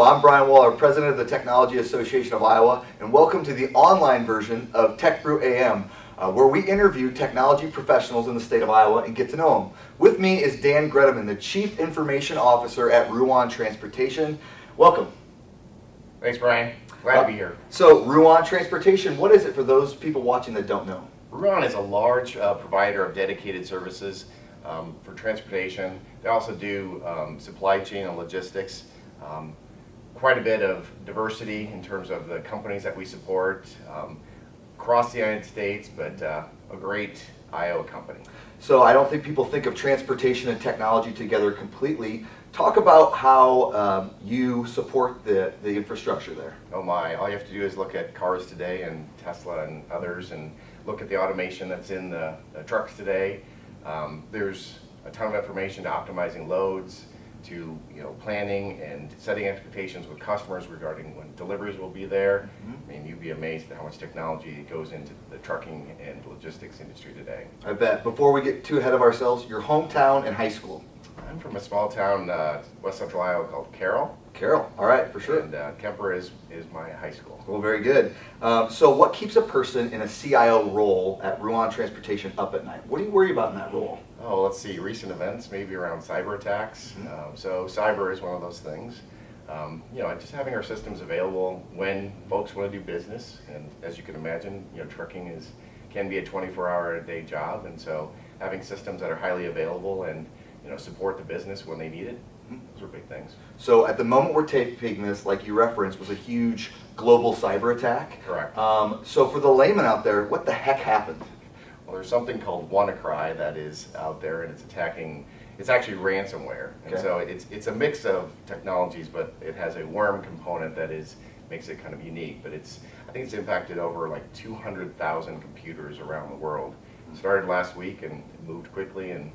I'm Brian Waller, President of the Technology Association of Iowa, and welcome to the online version of Tech Brew AM, where we interview technology professionals in the state of Iowa and get to know them. With me is Dan Greteman, the Chief Information Officer at Ruan Transportation. Welcome. Thanks, Brian. Glad to be here. So, Ruan Transportation, what is it for those people watching that don't know? Ruan is a large provider of dedicated services for transportation. They also do supply chain and logistics. Quite a bit of diversity in terms of the companies that we support across the United States, but a great Iowa company. So I don't think people think of transportation and technology together completely. Talk about how you support the infrastructure there. Oh my, all you have to do is look at cars today and Tesla and others and look at the automation that's in the trucks today. There's a ton of information to optimizing loads, to planning and setting expectations with customers regarding when deliveries will be there. I mean, you'd be amazed at how much technology goes into the trucking and logistics industry today. I bet. Before we get too ahead of ourselves, your hometown and high school. I'm from a small town, west central Iowa, called Carroll. Carroll, all right, for sure. And Kemper is my high school. Well, very good. So what keeps a person in a CIO role at Ruan Transportation up at night? What do you worry about in that role? Oh, let's see, recent events, maybe around cyber attacks. So cyber is one of those things. Just having our systems available when folks want to do business, and as you can imagine, trucking can be a 24-hour-a-day job, and so having systems that are highly available and support the business when they need it, those are big things. So at the moment we're taping this, like you referenced, was a huge global cyber attack. Correct. So for the layman out there, what the heck happened? Well, there's something called WannaCry that is out there, and it's actually ransomware. And Okay. so it's a mix of technologies, but it has a worm component that makes it kind of unique. But I think it's impacted over like 200,000 computers around the world. It started last week and it moved quickly, and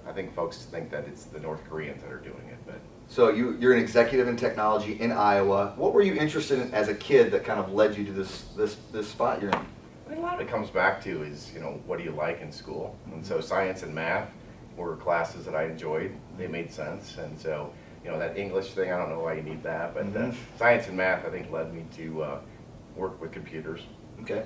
I think folks think that it's the North Koreans that are doing it. But So you're an executive in technology in Iowa. What were you interested in as a kid that kind of led you to this spot you're in? I think a lot of it comes back to is, what do you like in school? And so science and math were classes that I enjoyed. They made sense. And so, that English thing, I don't know why you need that, but science and math, I think, led me to work with computers. Okay.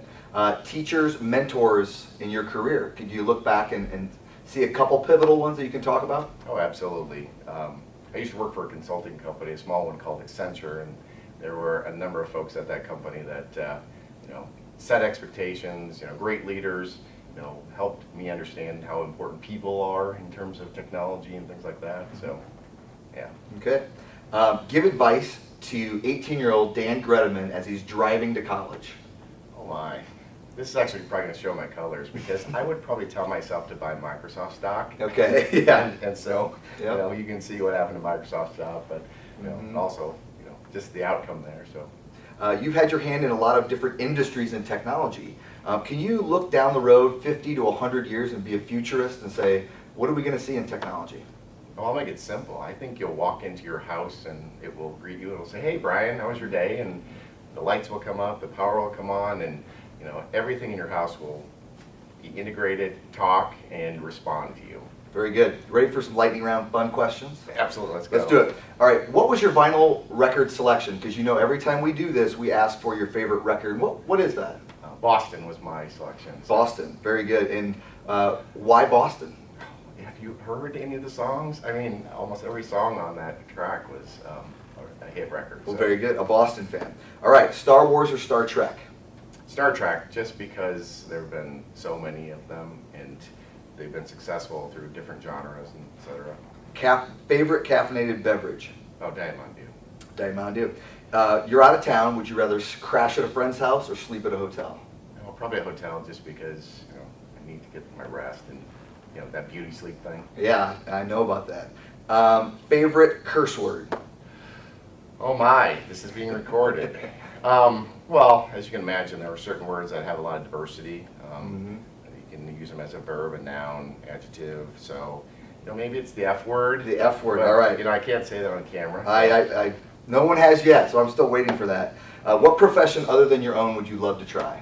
Teachers, mentors in your career. Could you look back and see a couple pivotal ones that you can talk about? Oh, absolutely. I used to work for a consulting company, a small one called Accenture, and there were a number of folks at that company that, set expectations, great leaders, helped me understand how important people are in terms of technology and things like that. So, yeah. Okay. Give advice to 18-year-old Dan Greteman as he's driving to college. Oh my. This is actually probably going to show my colors, because I would probably tell myself to buy Microsoft stock. Okay, yeah. And so, you can see what happened to Microsoft stock, but also, just the outcome there. So. You've had your hand in a lot of different industries in technology. Can you look down the road 50 to 100 years and be a futurist and say, what are we going to see in technology? Well, I'll make it simple. I think you'll walk into your house and it will greet you. It'll say, hey, Brian, how was your day? And the lights will come up, the power will come on, and everything in your house will be integrated, talk, and respond to you. Very good. Ready for some lightning round fun questions? Absolutely, let's go. Let's do it. All right, what was your vinyl record selection? Because every time we do this, we ask for your favorite record. What is that? Boston was my selection. So. Boston, very good. And why Boston? Have you heard any of the songs? I mean, almost every song on that track was a hit record. Well, very good. A Boston fan. All right, Star Wars or Star Trek? Star Trek, just because there have been so many of them, and they've been successful through different genres, and et cetera. Favorite caffeinated beverage? Oh, Diet Mountain Dew. Diet Mountain Dew. You're out of town. Would you rather crash at a friend's house or sleep at a hotel? Well, probably a hotel, just because I need to get my rest and that beauty sleep thing. Yeah, I know about that. Favorite curse word? Oh my, this is being recorded. Well, as you can imagine, there are certain words that have a lot of diversity. You can use them as a verb, a noun, adjective. So, maybe it's the F word. The F word, but, all right. I can't say that on camera. I no one has yet, so I'm still waiting for that. What profession other than your own would you love to try?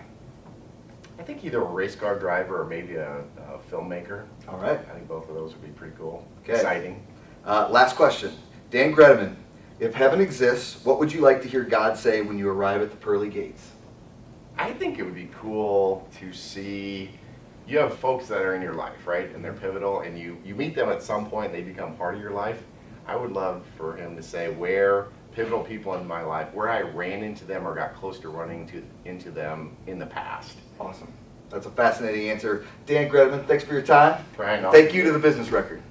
I think either a race car driver or maybe a filmmaker. All right. I think both of those would be pretty cool. Okay. Exciting. Last question. Dan Greteman, If heaven exists, what would you like to hear God say when you arrive at the pearly gates? I think it would be cool to see, you have folks that are in your life, right? And they're pivotal, and you meet them at some point, they become part of your life. I would love for him to say where pivotal people in my life, where I ran into them or got close to running into them in the past. Awesome. That's a fascinating answer. Dan Greteman, thanks for your time. Brian, Thank you to the Business Record.